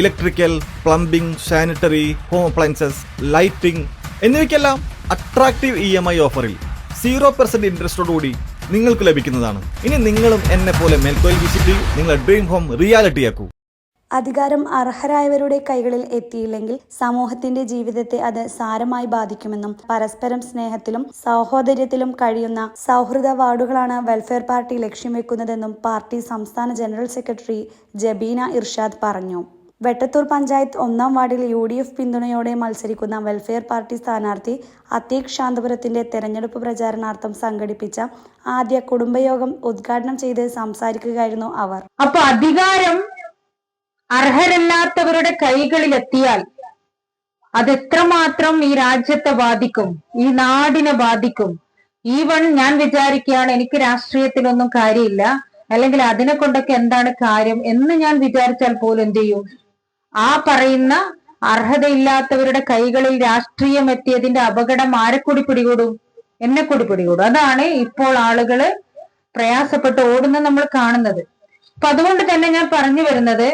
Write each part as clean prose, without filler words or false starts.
Electrical, plumbing, sanitary, home appliances, lighting എന്നിവയ്ക്കെല്ലാം attractive EMI ഓഫറിൽ 0% ഇൻട്രസ്റ്റോടുകൂടി നിങ്ങൾക്ക് ലഭിക്കുന്നതാണ്. ഇനി നിങ്ങളും എന്നെ പോലെ മേൽക്കോയിൽ വിസിറ്റ് ചെയ്യൂ, നിങ്ങളുടെ ഡ്രീം ഹോം റിയാലിറ്റിയാക്കൂ. അധികാരം അർഹരായവരുടെ കൈകളിൽ എത്തിയില്ലെങ്കിൽ സമൂഹത്തിന്റെ ജീവിതത്തെ അത് സാരമായി ബാധിക്കുമെന്നും പരസ്പരം സ്നേഹത്തിലും സൗഹോദര്യത്തിലും കഴിയുന്ന സൗഹൃദ വാർഡുകളാണ് വെൽഫെയർ പാർട്ടി ലക്ഷ്യം വെക്കുന്നതെന്നും പാർട്ടി സംസ്ഥാന ജനറൽ സെക്രട്ടറി ജബീന ഇർഷാദ് പറഞ്ഞു. വെട്ടത്തൂർ പഞ്ചായത്ത് 1-ാം വാർഡിൽ UDF പിന്തുണയോടെ മത്സരിക്കുന്ന വെൽഫെയർ പാർട്ടി സ്ഥാനാർത്ഥി അത്തീഖ് ശാന്തപുരത്തിന്റെ തെരഞ്ഞെടുപ്പ് പ്രചാരണാർത്ഥം സംഘടിപ്പിച്ച ആദ്യ കുടുംബയോഗം ഉദ്ഘാടനം ചെയ്ത് സംസാരിക്കുകയായിരുന്നു അവർ. അപ്പൊ അധികാരം അർഹരല്ലാത്തവരുടെ കൈകളിലെത്തിയാൽ അത് എത്രമാത്രം ഈ രാജ്യത്തെ ബാധിക്കും, ഈ നാടിനെ ബാധിക്കും. ഈവൺ ഞാൻ വിചാരിക്കുകയാണ്, എനിക്ക് രാഷ്ട്രീയത്തിലൊന്നും കാര്യമില്ല, അല്ലെങ്കിൽ അതിനെ കൊണ്ടൊക്കെ എന്താണ് കാര്യം എന്ന് ഞാൻ വിചാരിച്ചാൽ പോലും എന്ത് ചെയ്യും, ആ പറയുന്ന അർഹതയില്ലാത്തവരുടെ കൈകളിൽ രാഷ്ട്രീയം എത്തിയതിന്റെ അപകടം ആരെക്കൂടി പിടികൂടും? എന്നെ കൂടി പിടികൂടും. അതാണ് ഇപ്പോൾ ആളുകള് പ്രയാസപ്പെട്ട് ഓടുന്നത് നമ്മൾ കാണുന്നത്. അപ്പൊ അതുകൊണ്ട് തന്നെ ഞാൻ പറഞ്ഞു വരുന്നത്,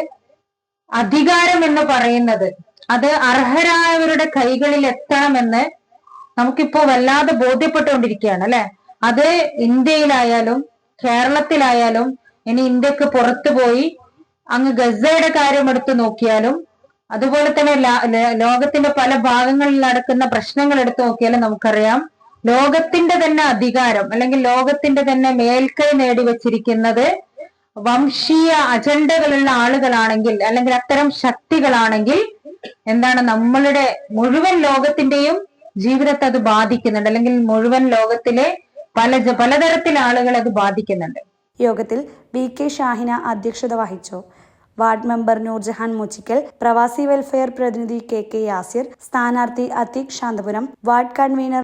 അധികാരം എന്ന് പറയുന്നത് അത് അർഹരായവരുടെ കൈകളിൽ എത്തണമെന്ന് നമുക്കിപ്പോ വല്ലാതെ ബോധ്യപ്പെട്ടുകൊണ്ടിരിക്കുകയാണ് അല്ലെ. അത് ഇന്ത്യയിലായാലും കേരളത്തിലായാലും ഇനി ഇന്ത്യക്ക് പുറത്തു പോയി അങ്ങ് ഗസയുടെ കാര്യം എടുത്തു നോക്കിയാലും അതുപോലെ തന്നെ ലോകത്തിന്റെ പല ഭാഗങ്ങളിൽ നടക്കുന്ന പ്രശ്നങ്ങൾ എടുത്തു നോക്കിയാലും നമുക്കറിയാം, ലോകത്തിന്റെ തന്നെ അധികാരം അല്ലെങ്കിൽ ലോകത്തിന്റെ തന്നെ മേൽക്കൈ നേടിവെച്ചിരിക്കുന്നത് വംശീയ അജണ്ടകളുള്ള ആളുകളാണെങ്കിൽ അല്ലെങ്കിൽ അത്തരം ശക്തികളാണെങ്കിൽ എന്താണ്, നമ്മളുടെ മുഴുവൻ ലോകത്തിന്റെയും ജീവിതത്തെ അത് ബാധിക്കുന്നുണ്ട്, അല്ലെങ്കിൽ മുഴുവൻ ലോകത്തിലെ പലതരത്തിലെ ആളുകളെ അത് ബാധിക്കുന്നുണ്ട്. യോഗത്തിൽ VK ഷാഹിന അധ്യക്ഷത വഹിച്ചു. വാർഡ് മെമ്പർ നൂർജഹാൻ മൂച്ചിക്കൽ, പ്രവാസി വെൽഫെയർ പ്രതിനിധി KK യാസിർ, സ്ഥാനാർത്ഥി അത്തീഖ് ശാന്തപുരം, വാർഡ് കൺവീനർ